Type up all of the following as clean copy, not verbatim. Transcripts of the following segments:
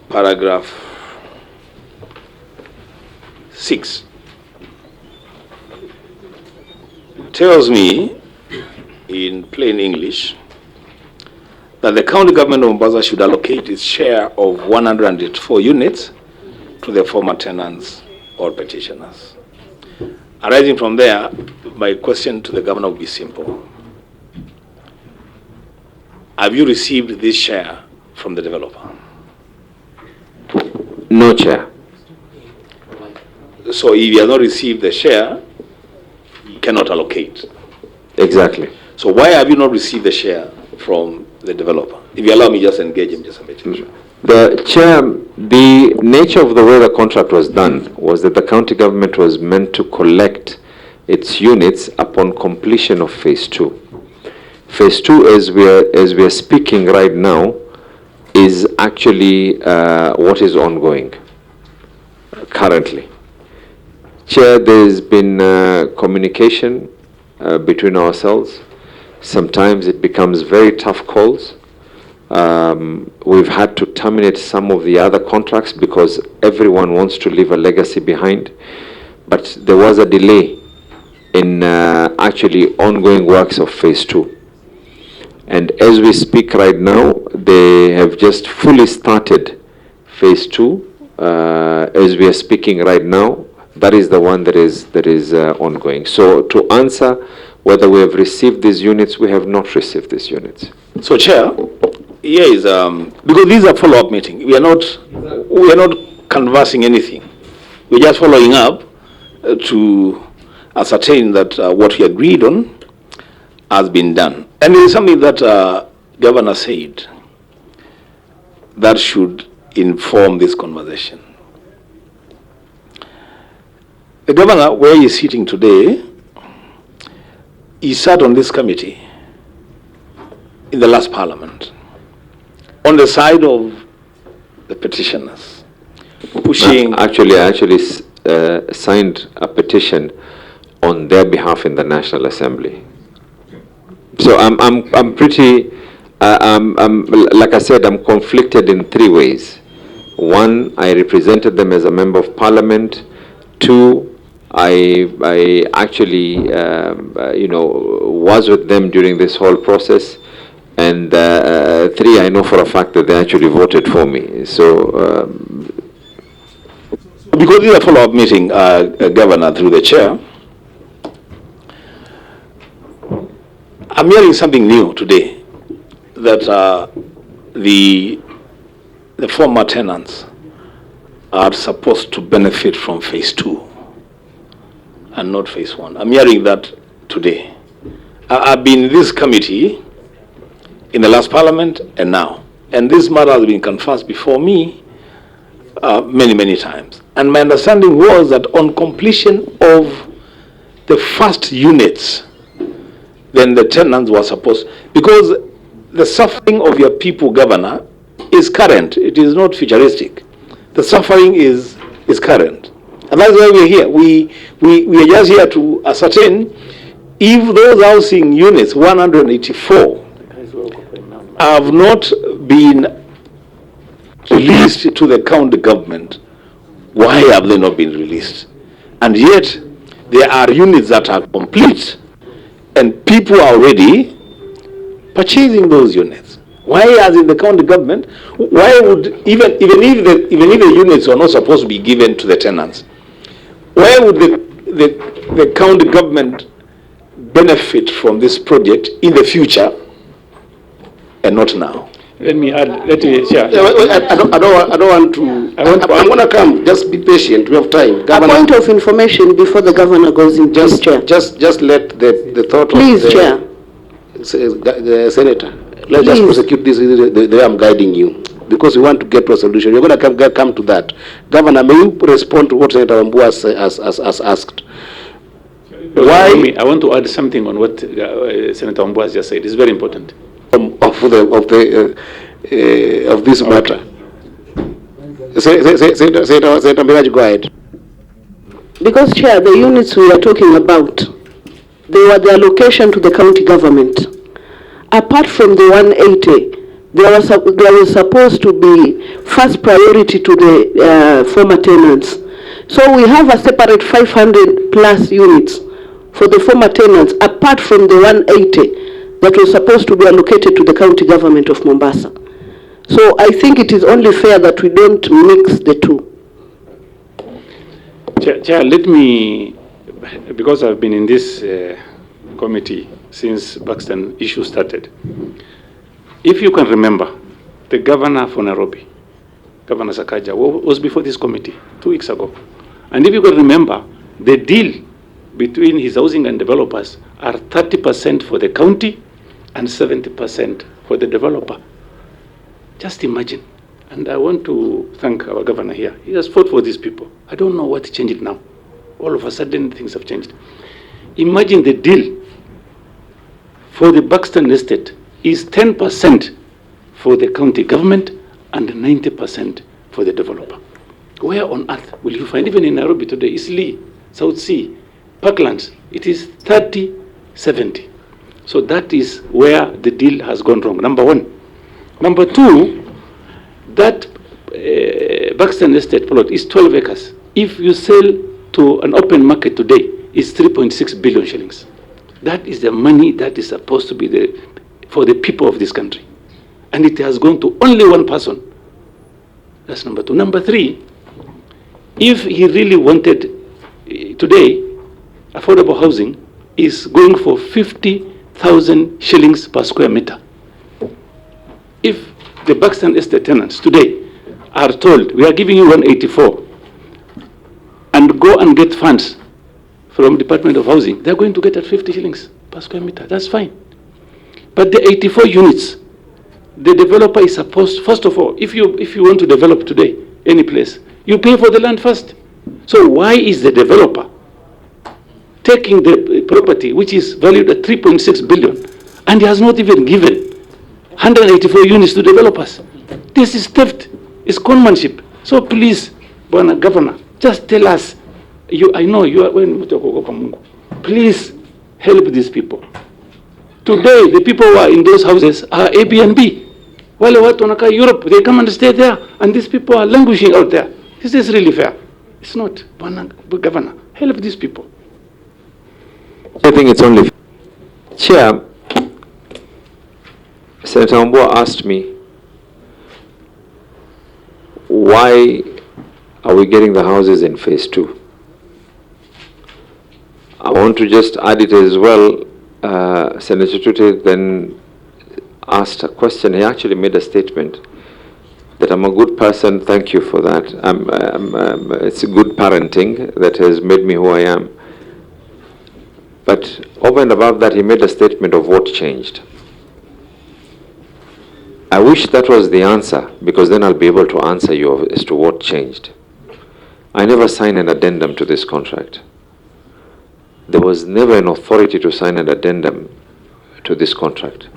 paragraph 6 tells me in plain English that the county government of Mombasa should allocate its share of 184 units to the former tenants or petitioners. Arising from there, my question to the governor would be simple. Have you received this share from the developer? No, Chair. So if you have not received the share, you cannot allocate. Exactly. So why have you not received the share from the developer? If you allow me just engage him just a bit. The Chair, the nature of the way the contract was done was that the county government was meant to collect its units upon completion of phase 2. Phase 2, as we are speaking right now, is actually what is ongoing currently. Chair, there's been communication between ourselves. Sometimes it becomes very tough calls. We've had to terminate some of the other contracts because everyone wants to leave a legacy behind. But there was a delay in actually ongoing works of phase 2. And as we speak right now, they have just fully started phase 2. As we are speaking right now, that is the one that is ongoing. So to answer whether we have received these units, we have not received these units. So, Chair, here is because these are follow-up meeting. We are not canvassing anything. We're just following up to ascertain that what we agreed on has been done. And it is something that Governor said that should inform this conversation. The Governor, where he is sitting today, he sat on this committee in the last Parliament on the side of the petitioners, pushing. I actually signed a petition on their behalf in the National Assembly. So I'm pretty, like I said, I'm conflicted in 3 ways. 1, I represented them as a member of Parliament. 2, I actually, was with them during this whole process. And 3, I know for a fact that they actually voted for me. So, because this is a follow-up meeting, Governor, through the chair, I'm hearing something new today, that the former tenants are supposed to benefit from phase 2 and not phase 1. I'm hearing that today. I've been in this committee in the last Parliament and now, and this matter has been confessed before me many times. And my understanding was that on completion of the first units, then the tenants were supposed, because the suffering of your people, Governor, is current. It is not futuristic. The suffering is current. And that's why we're here. We are just here to ascertain if those housing units, 184, have not been released to the county government. Why have they not been released? And yet, there are units that are complete, and people are already purchasing those units. Why, as in the county government, why would, even if the units are not supposed to be given to the tenants, why would the county government benefit from this project in the future and not now? Let me add. Share. I don't want to. I'm going to come. Just be patient. We have time. Governor, a point of information before the governor goes in. Just let the thought. Please, of Chair. The senator. Let's just prosecute this the way I'm guiding you, because we want to get to a solution. You're going to come to that. Governor, may you respond to what Senator Wambu has asked? Why? I want to add something on what Senator Wambu has just said. It's very important. Of this matter. Senator Miraj, go ahead. Because, Chair, the units we are talking about, they were the allocation to the county government. Apart from the 180, there was supposed to be first priority to the former tenants. So we have a separate 500 plus units for the former tenants, apart from the 180 that was supposed to be allocated to the county government of Mombasa. So I think it is only fair that we don't mix the two. Chair, let me, because I've been in this committee since Buxton issue started. If you can remember, the governor for Nairobi, Governor Sakaja, was before this committee 2 weeks ago. And if you can remember, the deal between his housing and developers are 30% for the county and 70% for the developer. Just imagine. And I want to thank our governor here. He has fought for these people. I don't know what changed now. All of a sudden, things have changed. Imagine the deal for the Buxton estate is 10% for the county government and 90% for the developer. Where on earth will you find, even in Nairobi today, Eastleigh, South Sea, Parklands, it is 30-70. So that is where the deal has gone wrong, number one. Number two, that Buxton estate plot is 12 acres. If you sell to an open market today, it's 3.6 billion shillings. That is the money that is supposed to be for the people of this country. And it has gone to only one person. That's number two. Number three, if he really wanted, today, affordable housing is going for 50,000 shillings per square meter. If the Buxton estate tenants today are told, we are giving you 184, and go and get funds from Department of Housing, they're going to get at 50 shillings per square meter. That's fine. But the 84 units, the developer is supposed, first of all, if you want to develop today, any place, you pay for the land first. So why is the developer taking the property, which is valued at 3.6 billion, and he has not even given 184 units to developers? This is theft, it's conmanship. So please, Bwana Governor, just tell us, I know you are, please help these people. Today, the people who are in those houses are Airbnb. Wale watu wanakaa Europe, they come and stay there, and these people are languishing out there. Is this really fair? It's not. Governor, help these people. I think it's only Chair. Senator Wambua asked me, why are we getting the houses in phase 2? I want to just add it as well. Senator Tute then asked a question. He actually made a statement that I'm a good person. Thank you for that. It's a good parenting that has made me who I am. But over and above that, he made a statement of what changed. I wish that was the answer, because then I'll be able to answer you as to what changed. I never signed an addendum to this contract. There was never an authority to sign an addendum to this contract.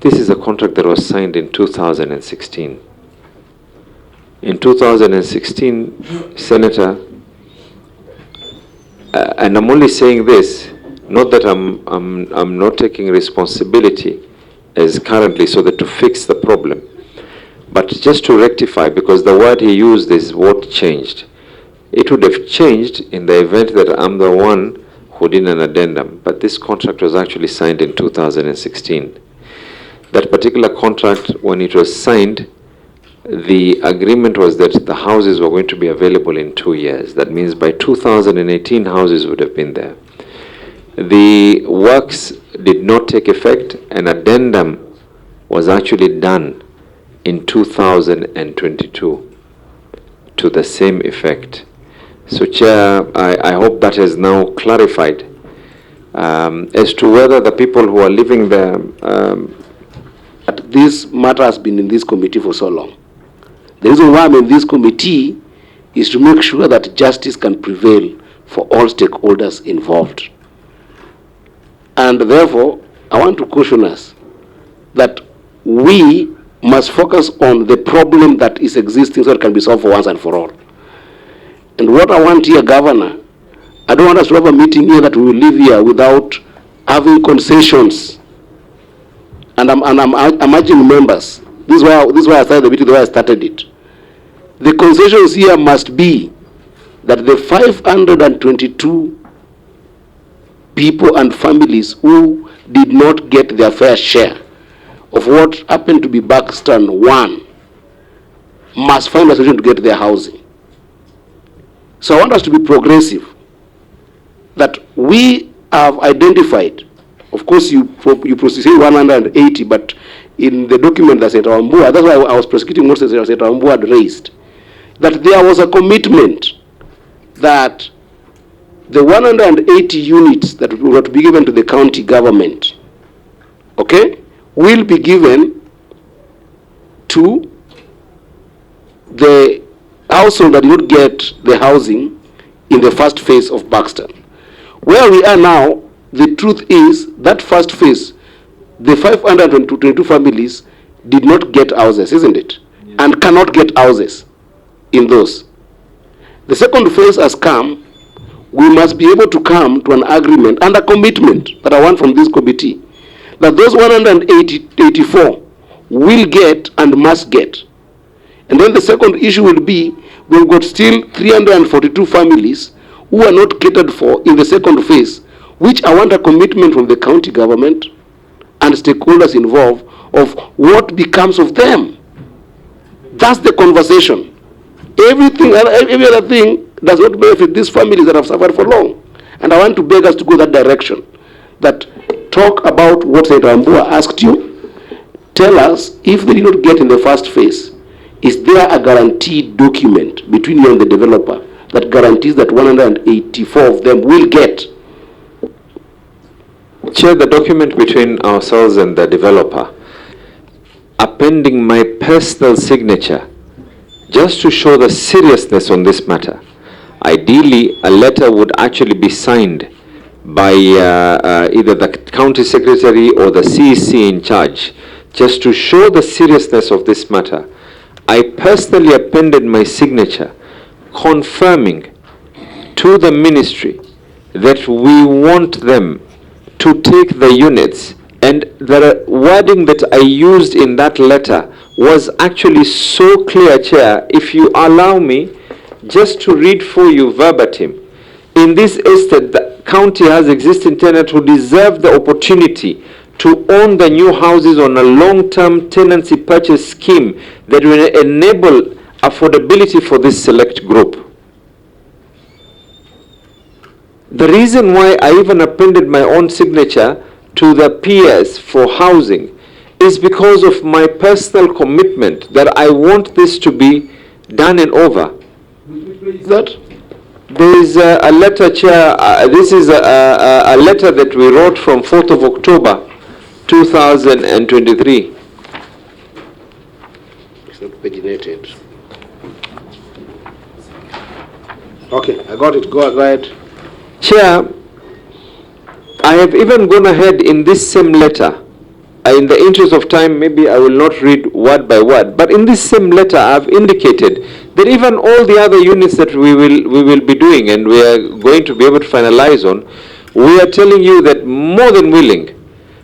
This is a contract that was signed in 2016. In 2016, Senator, and I'm only saying this, not that I'm not taking responsibility as currently so that to fix the problem, but just to rectify, because the word he used is what changed. It would have changed in the event that I'm the one who did an addendum, but this contract was actually signed in 2016. That particular contract, when it was signed, the agreement was that the houses were going to be available in 2 years. That means by 2018, houses would have been there. The works did not take effect. An addendum was actually done in 2022 to the same effect. So, Chair, I hope that is now clarified as to whether the people who are living there. This matter has been in this committee for so long. The reason why I'm in this committee is to make sure that justice can prevail for all stakeholders involved. And therefore, I want to caution us that we must focus on the problem that is existing so it can be solved for once and for all. And what I want here, Governor, I don't want us to have a meeting here that we will leave here without having concessions. And I'm urging members This is why I started the meeting, the way I started it. The concessions here must be that the 522 people and families who did not get their fair share of what happened to be Buxton 1 must find a solution to get their housing. So I want us to be progressive, that we have identified, of course you proceed 180, but in the document that Senator Wambua, that's why I was prosecuting most of the Senator Wambua had raised, that there was a commitment that the 180 units that were to be given to the county government, okay, will be given to the household that would get the housing in the first phase of Buxton. Where we are now, the truth is that first phase, the 522 families did not get houses, isn't it? Yeah. And cannot get houses in those. The second phase has come. We must be able to come to an agreement and a commitment that I want from this committee, that those 184 will get and must get. And then the second issue will be, we've got still 342 families who are not catered for in the second phase, which I want a commitment from the county government and stakeholders involved of what becomes of them. That's the conversation. Every other thing does not benefit these families that have suffered for long. And I want to beg us to go that direction. That talk about what Senator Wambua asked you. Tell us, if they did not get in the first phase, is there a guaranteed document between you and the developer that guarantees that 184 of them will get? Chair, the document between ourselves and the developer, appending my personal signature, just to show the seriousness on this matter. Ideally, a letter would actually be signed by either the county secretary or the CEC in charge, just to show the seriousness of this matter. I personally appended my signature confirming to the ministry that we want them to take the units, and the wording that I used in that letter was actually so clear, Chair. If you allow me just to read for you verbatim. In this estate, the county has existing tenants who deserve the opportunity to own the new houses on a long-term tenancy purchase scheme that will enable affordability for this select group. The reason why I even appended my own signature to the PS for housing is because of my personal commitment that I want this to be done and over. That there is a letter, Chair, this is a letter that we wrote from 4th of October 2023. It's not paginated. Okay, I got it. Go ahead. Chair, I have even gone ahead in this same letter. In the interest of time, maybe I will not read word by word, but in this same letter I have indicated that even all the other units that we will be doing and we are going to be able to finalize on, we are telling you that more than willing,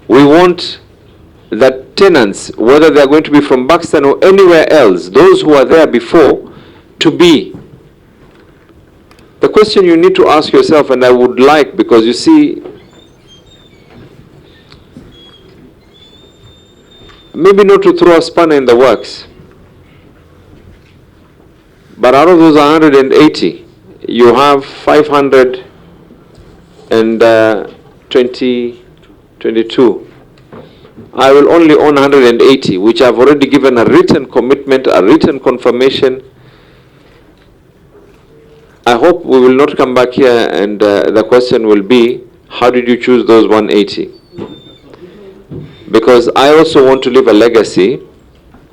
we want that tenants, whether they are going to be from Buxton or anywhere else, those who are there before, to be. The question you need to ask yourself, and I would like, because you see, maybe not to throw a spanner in the works, but out of those 180, you have 522. I will only own 180, which I've already given a written commitment, a written confirmation. I hope we will not come back here and the question will be, how did you choose those 180? Because I also want to leave a legacy,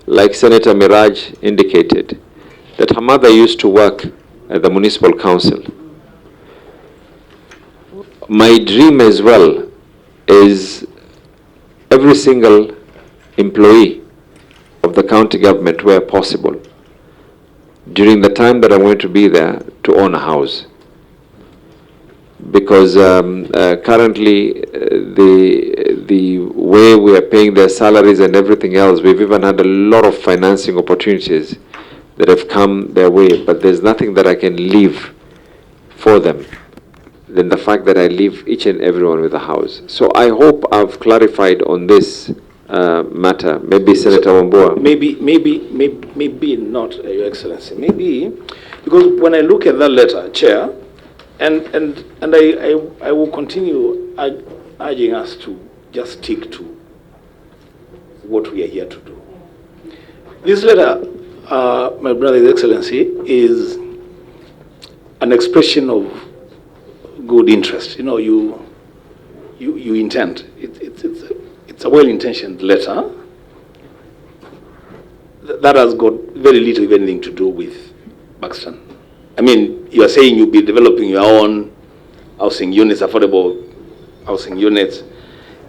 like Senator Miraj indicated, that her mother used to work at the municipal council. My dream as well is every single employee of the county government, where possible, during the time that I'm going to be there, to own a house. because currently the way we are paying their salaries and everything else, we've even had a lot of financing opportunities that have come their way, but there's nothing that I can leave for them than the fact that I leave each and everyone with a house. So I hope I've clarified on this matter. Maybe Senator Wambua. Maybe not, Your Excellency. Maybe, because when I look at that letter, Chair, and I will continue urging us to just stick to what we are here to do. This letter, my brother, His Excellency, is an expression of good interest. You know, you intend. It's a well-intentioned letter that has got very little, if anything, to do with Buxton. I mean, you are saying you'll be developing your own housing units, affordable housing units,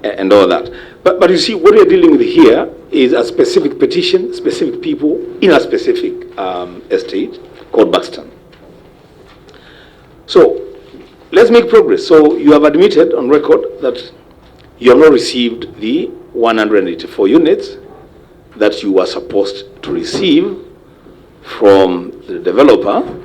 and all that. But you see, what we are dealing with here is a specific petition, specific people in a specific estate called Buxton. So let's make progress. So you have admitted on record that you have not received the 184 units that you were supposed to receive from the developer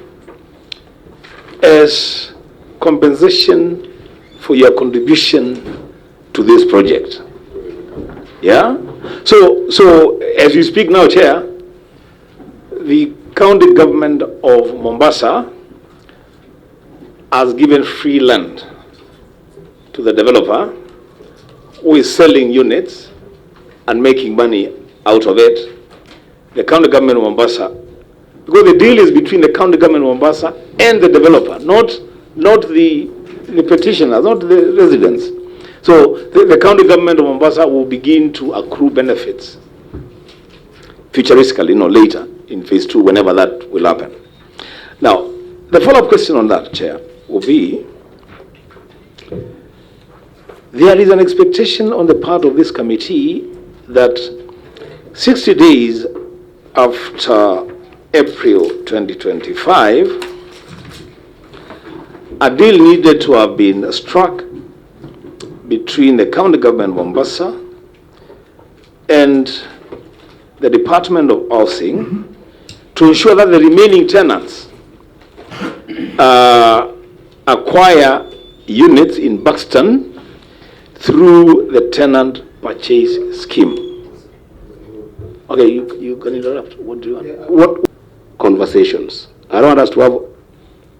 as compensation for your contribution to this project. Yeah? So as we speak now, Chair, the county government of Mombasa has given free land to the developer who is selling units and making money out of it. The county government of Mombasa, because the deal is between the county government of Mombasa and the developer, not the petitioners, not the residents. So the county government of Mombasa will begin to accrue benefits futuristically, later in phase 2, whenever that will happen. Now, the follow-up question on that, Chair, will be, there is an expectation on the part of this committee that 60 days after April 2025, a deal needed to have been struck between the county government of Mombasa and the Department of Housing to ensure that the remaining tenants acquire units in Buxton through the tenant purchase scheme. Okay, you can interrupt. What do you want? What conversations? I don't want us to have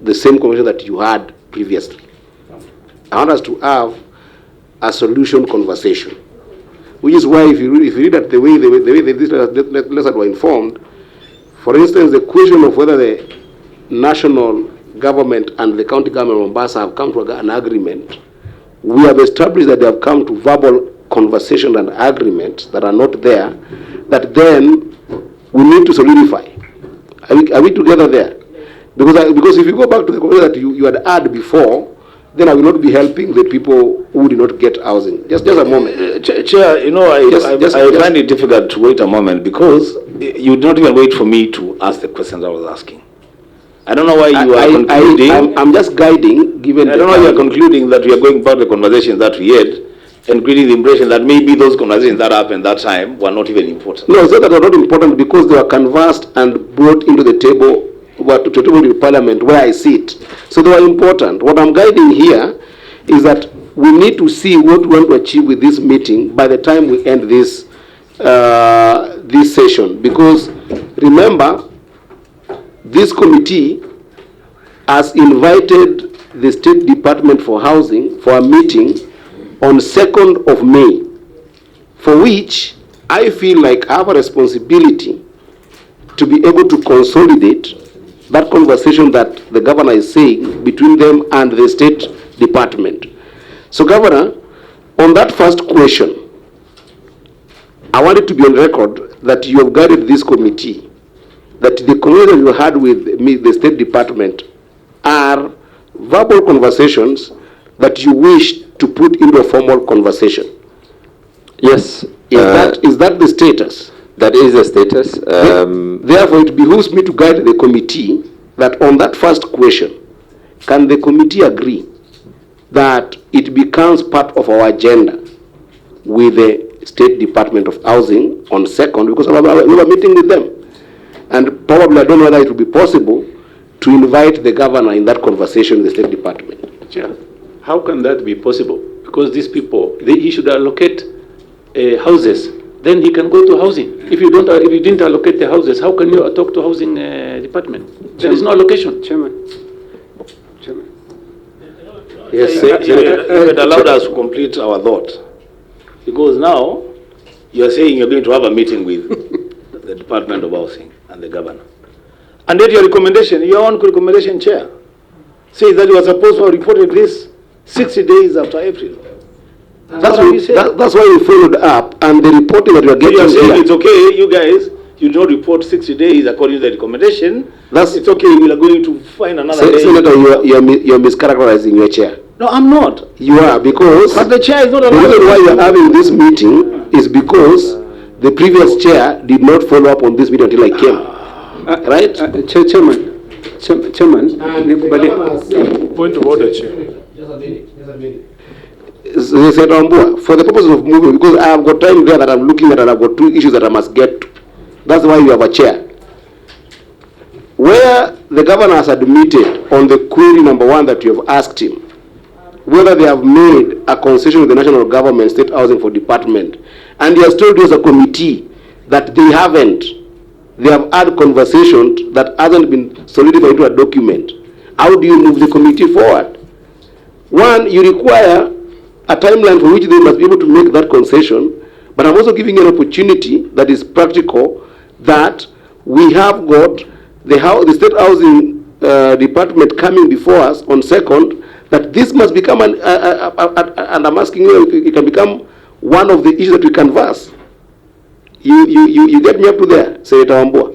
the same conversation that you had previously. I want us to have a solution conversation, which is why if you read that the way these letters were informed, for instance, the question of whether the national government and the county government of Mombasa have come to an agreement, we have established that they have come to verbal conversation and agreements that are not there, that then we need to solidify. Are we together there? Because if you go back to the question that you had before, then I will not be helping the people who did not get housing. Just a moment. Chair, I find it difficult to wait a moment because you did not even wait for me to ask the questions I was asking. I don't know why you are concluding. I'm just guiding, given I don't know why you are concluding that we are going back to the conversations that we had and creating the impression that maybe those conversations that happened that time were not even important. No, it's not that they are not important because they were canvassed and brought into the table, to the table in Parliament where I sit. So they were important. What I'm guiding here is that we need to see what we want to achieve with this meeting by the time we end this session. Because remember, this committee has invited the State Department for Housing for a meeting on 2nd of May, for which I feel like I have a responsibility to be able to consolidate that conversation that the governor is saying between them and the State Department. So, Governor, on that first question, I want it to be on record that you have guided this committee, that the conversation you had with the State Department are verbal conversations that you wish to put into a formal conversation. Yes. Is that the status? That is the status. Therefore, it behooves me to guide the committee that on that first question, can the committee agree that it becomes part of our agenda with the State Department of Housing on 2nd, because we were meeting with them. And probably I don't know whether it will be possible to invite the governor in that conversation with the State Department. Chair, how can that be possible? Because these people, he should allocate houses, then he can go to housing. If you didn't allocate the houses, how can you talk to housing department? There is no allocation. Chairman. Yes, you had allowed us to complete our thought. Because now, you are saying you're going to have a meeting with the Department of Housing and the governor. And yet your recommendation, your own recommendation, Chair, says that you are supposed to have reported this 60 days after April. That's why we followed up, and the reporting that we are getting you are saying here, it's okay, you guys, you don't report 60 days according to the recommendation. It's okay, we are going to find another day. Senator, you're mischaracterizing your chair. No, I'm not. You are, because But the chair is not the allowed. reason why you are having this meeting is because the previous chair did not follow up on this meeting until I came. Right? Chairman. Point of order, Chair. Senator Ambua, for the purpose of moving, because I have got time there that I'm looking at and I've got two issues that I must get to. That's why you have a chair. Where the governor has admitted on the query number 1 that you have asked him, whether they have made a concession with the national government, state housing for department, and he has told you as a committee that they haven't. They have had conversations that hasn't been solidified into a document. How do you move the committee forward? One, you require a timeline for which they must be able to make that concession, but I'm also giving you an opportunity that is practical, that we have got the state housing department coming before us on 2nd, that this must become and I'm asking you, it can become one of the issues that we canvass. You get me up to there, Senator Ambua.